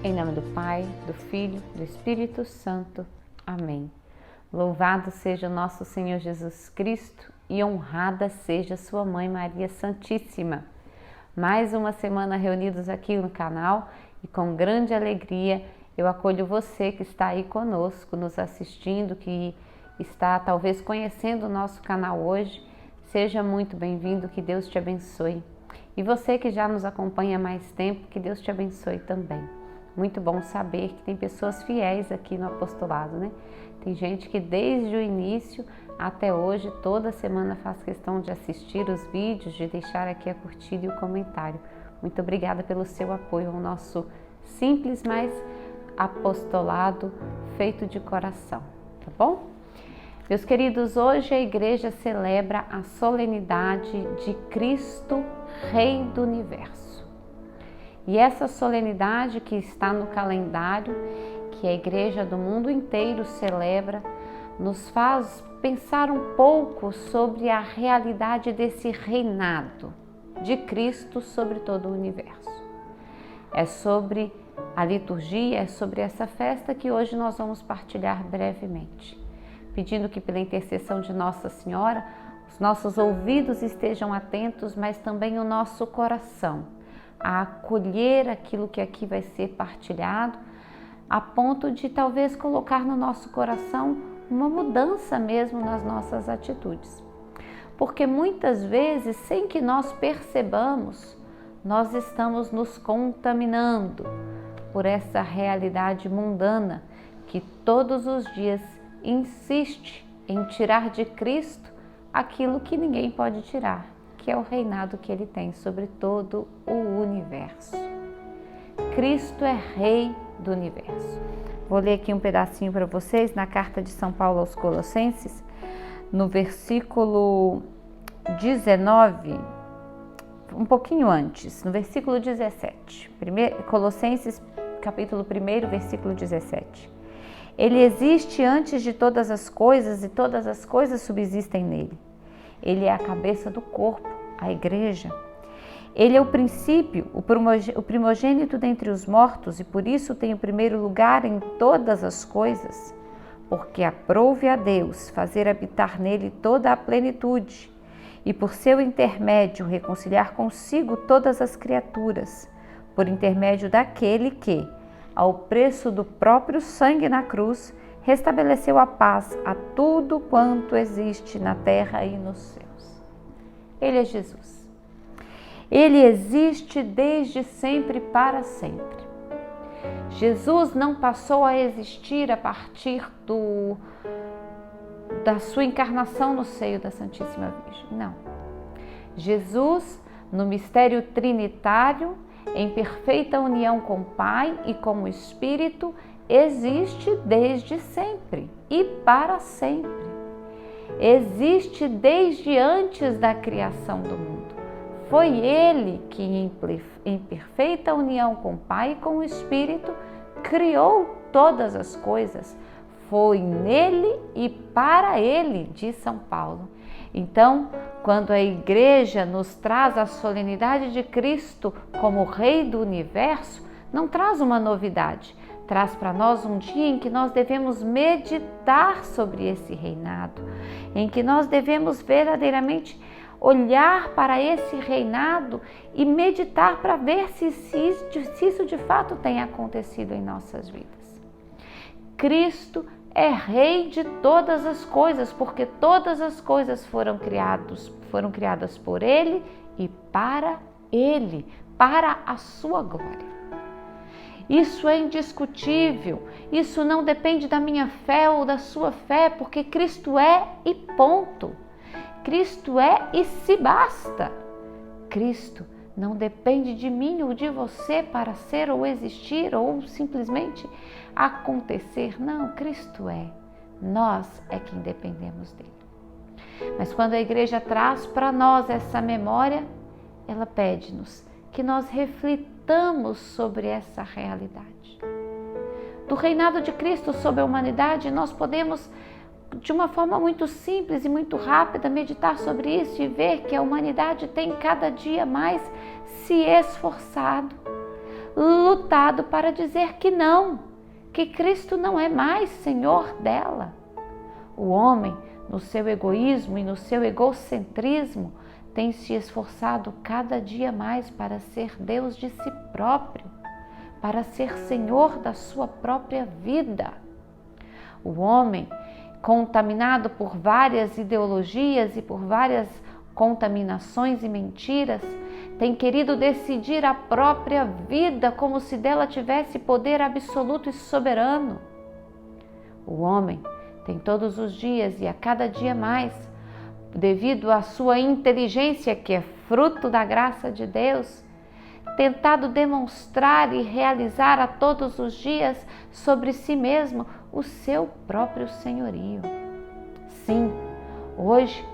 Em nome do Pai, do Filho, do Espírito Santo. Amém. Louvado seja o nosso Senhor Jesus Cristo e honrada seja sua Mãe Maria Santíssima. Mais uma semana reunidos aqui no canal e com grande alegria eu acolho você que está aí conosco, nos assistindo, que está talvez conhecendo o nosso canal hoje. Seja muito bem-vindo, que Deus te abençoe. E você que já nos acompanha há mais tempo, que Deus te abençoe também. Muito bom saber que tem pessoas fiéis aqui no apostolado, né? Tem gente que desde o início até hoje, toda semana faz questão de assistir os vídeos, de deixar aqui a curtida e o comentário. Muito obrigada pelo seu apoio ao nosso simples, mas apostolado feito de coração, tá bom? Meus queridos, hoje a igreja celebra a solenidade de Cristo, Rei do Universo. E essa solenidade que está no calendário, que a igreja do mundo inteiro celebra, nos faz pensar um pouco sobre a realidade desse reinado de Cristo sobre todo o universo. É sobre a liturgia, é sobre essa festa que hoje nós vamos partilhar brevemente, pedindo que pela intercessão de Nossa Senhora, os nossos ouvidos estejam atentos, mas também o nosso coração, a acolher aquilo que aqui vai ser partilhado, a ponto de talvez colocar no nosso coração uma mudança mesmo nas nossas atitudes. Porque muitas vezes, sem que nós percebamos, nós estamos nos contaminando por essa realidade mundana que todos os dias insiste em tirar de Cristo aquilo que ninguém pode tirar, que é o reinado que ele tem sobre todo o universo. Cristo é Rei do Universo. Vou ler aqui um pedacinho para vocês na carta de São Paulo aos Colossenses, no versículo 19, um pouquinho antes, no versículo 17. Colossenses, capítulo 1, versículo 17. Ele existe antes de todas as coisas e todas as coisas subsistem nele. Ele é a cabeça do corpo, a igreja. Ele é o princípio, o primogênito dentre os mortos, e por isso tem o primeiro lugar em todas as coisas, porque aprouve a Deus fazer habitar nele toda a plenitude, e por seu intermédio reconciliar consigo todas as criaturas, por intermédio daquele que, ao preço do próprio sangue na cruz, restabeleceu a paz a tudo quanto existe na terra e nos céus. Ele é Jesus. Ele existe desde sempre para sempre. Jesus não passou a existir a partir da sua encarnação no seio da Santíssima Virgem. Não. Jesus, no mistério trinitário, em perfeita união com o Pai e com o Espírito, existe desde sempre e para sempre. Existe desde antes da criação do mundo. Foi Ele que, em perfeita união com o Pai e com o Espírito, criou todas as coisas. Foi nele e para Ele, diz São Paulo. Então, quando a igreja nos traz a solenidade de Cristo como Rei do Universo, não traz uma novidade, traz para nós um dia em que nós devemos meditar sobre esse reinado, em que nós devemos verdadeiramente olhar para esse reinado e meditar para ver se isso de fato tem acontecido em nossas vidas. Cristo é Rei de todas as coisas, porque todas as coisas foram criadas por Ele e para Ele, para a sua glória. Isso é indiscutível, isso não depende da minha fé ou da sua fé, porque Cristo é e ponto. Cristo é e se basta. Cristo não depende de mim ou de você para ser ou existir ou simplesmente acontecer. Não, Cristo é. Nós é quem dependemos dele. Mas quando a igreja traz para nós essa memória, ela pede-nos que nós reflitamos sobre essa realidade. Do reinado de Cristo sobre a humanidade, nós podemos, de uma forma muito simples e muito rápida, meditar sobre isso e ver que a humanidade tem cada dia mais se esforçado lutado para dizer que não, que Cristo não é mais Senhor dela. O homem, no seu egoísmo e no seu egocentrismo, tem se esforçado cada dia mais para ser Deus de si próprio, para ser Senhor da sua própria vida. O homem, contaminado por várias ideologias e por várias contaminações e mentiras, tem querido decidir a própria vida como se dela tivesse poder absoluto e soberano. O homem tem todos os dias e a cada dia mais, devido à sua inteligência, que é fruto da graça de Deus, tentado demonstrar e realizar a todos os dias sobre si mesmo o seu próprio senhorio. Sim, hoje,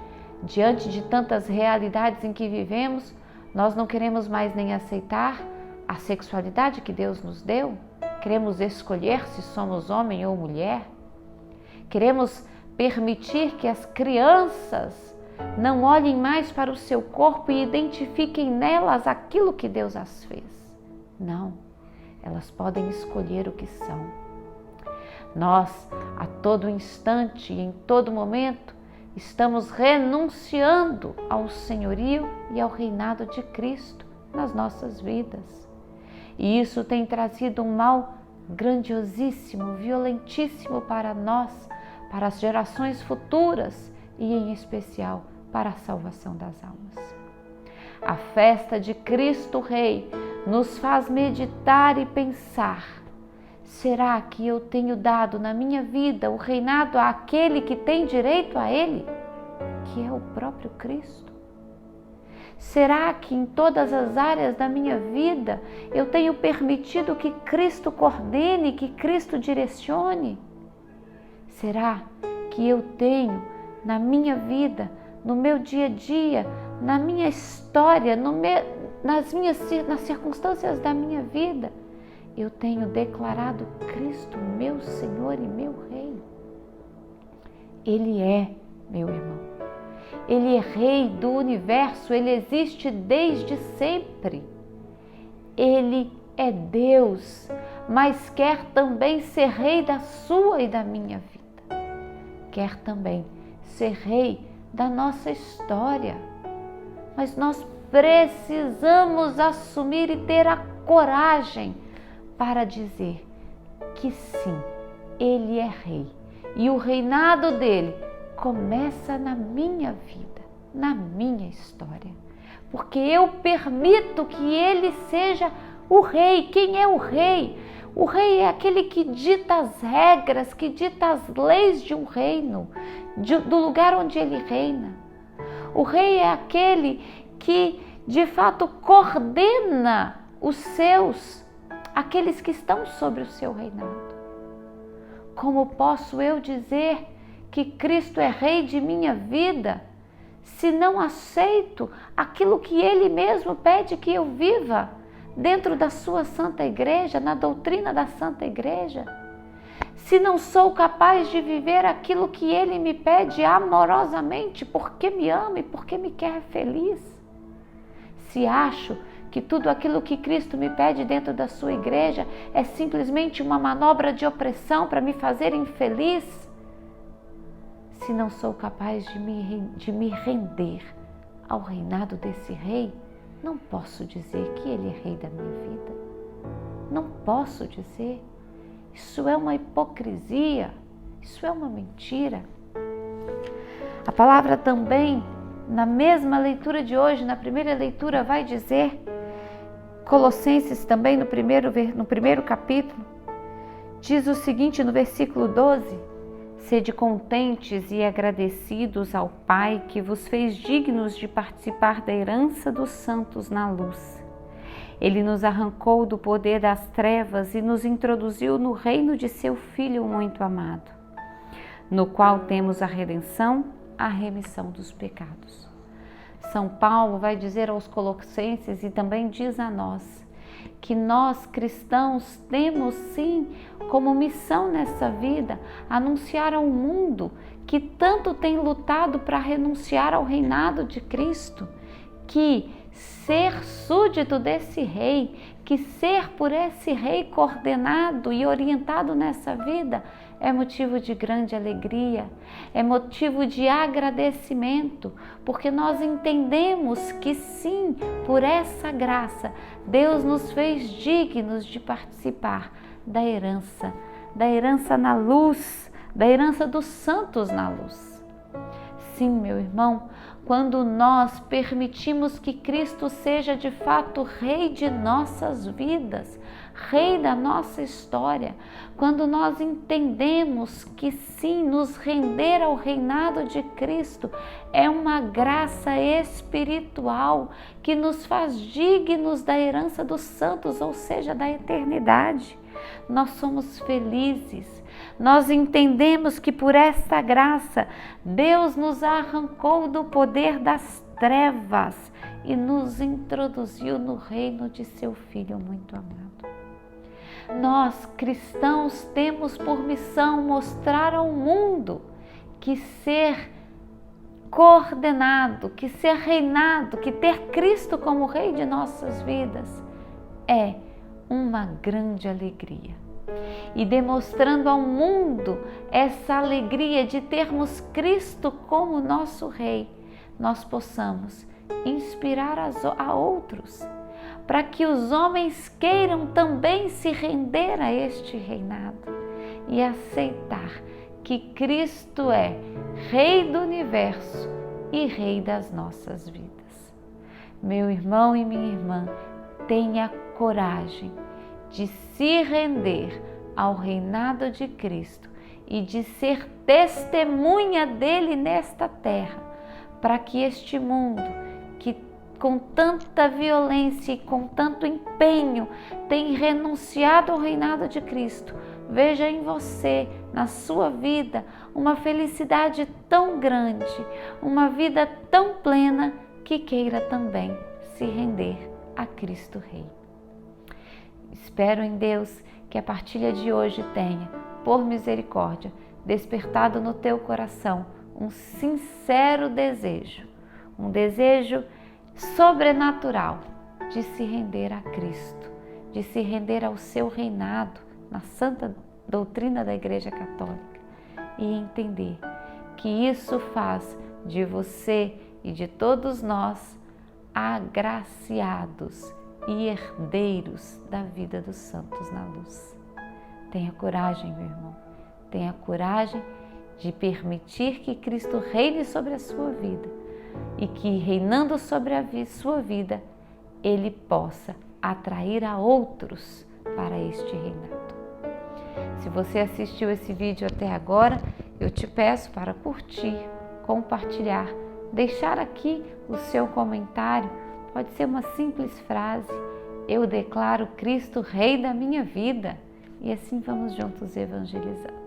diante de tantas realidades em que vivemos, nós não queremos mais nem aceitar a sexualidade que Deus nos deu, queremos escolher se somos homem ou mulher, queremos permitir que as crianças não olhem mais para o seu corpo e identifiquem nelas aquilo que Deus as fez. Não, elas podem escolher o que são. Nós, a todo instante e em todo momento, estamos renunciando ao senhorio e ao reinado de Cristo nas nossas vidas. E isso tem trazido um mal grandiosíssimo, violentíssimo para nós, para as gerações futuras e, em especial, para a salvação das almas. A festa de Cristo Rei nos faz meditar e pensar: será que eu tenho dado na minha vida o reinado àquele que tem direito a ele, que é o próprio Cristo? Será que em todas as áreas da minha vida eu tenho permitido que Cristo coordene, que Cristo direcione? Será que eu tenho na minha vida, no meu dia a dia, na minha história, nas circunstâncias da minha vida, eu tenho declarado Cristo meu Senhor e meu Rei? Ele é, meu irmão, Ele é Rei do universo, Ele existe desde sempre. Ele é Deus, mas quer também ser Rei da sua e da minha vida. Quer também ser Rei da nossa história. Mas nós precisamos assumir e ter a coragem para dizer que sim, Ele é Rei. E o reinado dele começa na minha vida, na minha história. Porque eu permito que Ele seja o Rei. Quem é o Rei? O Rei é aquele que dita as regras, que dita as leis de um reino, do lugar onde Ele reina. O Rei é aquele que, de fato, coordena os seus, aqueles que estão sobre o seu reinado. Como posso eu dizer que Cristo é Rei de minha vida, se não aceito aquilo que Ele mesmo pede que eu viva dentro da sua Santa Igreja, na doutrina da Santa Igreja? Se não sou capaz de viver aquilo que Ele me pede amorosamente, porque me ama e porque me quer feliz? Se acho que tudo aquilo que Cristo me pede dentro da sua igreja é simplesmente uma manobra de opressão para me fazer infeliz? Se não sou capaz de me render ao reinado desse Rei, não posso dizer que Ele é Rei da minha vida. Não posso dizer. Isso é uma hipocrisia, isso é uma mentira. A palavra também, na mesma leitura de hoje, na primeira leitura, vai dizer, Colossenses também no primeiro capítulo, diz o seguinte no versículo 12: sede contentes e agradecidos ao Pai que vos fez dignos de participar da herança dos santos na luz. Ele nos arrancou do poder das trevas e nos introduziu no reino de seu Filho muito amado, no qual temos a redenção, a remissão dos pecados. São Paulo vai dizer aos Colossenses e também diz a nós que nós cristãos temos sim como missão nessa vida anunciar ao mundo que tanto tem lutado para renunciar ao reinado de Cristo, que ser súdito desse rei, que ser por esse rei coordenado e orientado nessa vida é motivo de grande alegria, é motivo de agradecimento, porque nós entendemos que sim, por essa graça, Deus nos fez dignos de participar da herança na luz, da herança dos santos na luz. Sim, meu irmão, quando nós permitimos que Cristo seja de fato Rei de nossas vidas, Rei da nossa história, quando nós entendemos que sim, nos render ao reinado de Cristo é uma graça espiritual que nos faz dignos da herança dos santos, ou seja, da eternidade. Nós somos felizes, nós entendemos que por essa graça Deus nos arrancou do poder das trevas e nos introduziu no reino de seu Filho muito amado. Nós, cristãos, temos por missão mostrar ao mundo que ser coordenado, que ser reinado, que ter Cristo como Rei de nossas vidas é uma grande alegria. E demonstrando ao mundo essa alegria de termos Cristo como nosso Rei, nós possamos inspirar a outros, para que os homens queiram também se render a este reinado e aceitar que Cristo é Rei do universo e Rei das nossas vidas. Meu irmão e minha irmã, tenha coragem de se render ao reinado de Cristo e de ser testemunha dele nesta terra, para que este mundo, que com tanta violência e com tanto empenho tem renunciado ao reinado de Cristo, veja em você, na sua vida, uma felicidade tão grande, uma vida tão plena, que queira também se render a Cristo Rei. Espero em Deus que a partilha de hoje tenha, por misericórdia, despertado no teu coração um sincero desejo, um desejo sobrenatural de se render a Cristo, de se render ao seu reinado na santa doutrina da Igreja Católica e entender que isso faz de você e de todos nós agraciados e herdeiros da vida dos santos na luz. Tenha coragem, meu irmão, tenha coragem de permitir que Cristo reine sobre a sua vida e que, reinando sobre a sua vida, Ele possa atrair a outros para este reinado. Se você assistiu esse vídeo até agora, eu te peço para curtir, compartilhar, deixar aqui o seu comentário. Pode ser uma simples frase: eu declaro Cristo Rei da minha vida. E assim vamos juntos evangelizando.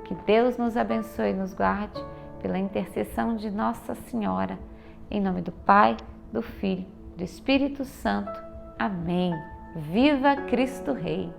Que Deus nos abençoe e nos guarde pela intercessão de Nossa Senhora. Em nome do Pai, do Filho, do Espírito Santo. Amém. Viva Cristo Rei!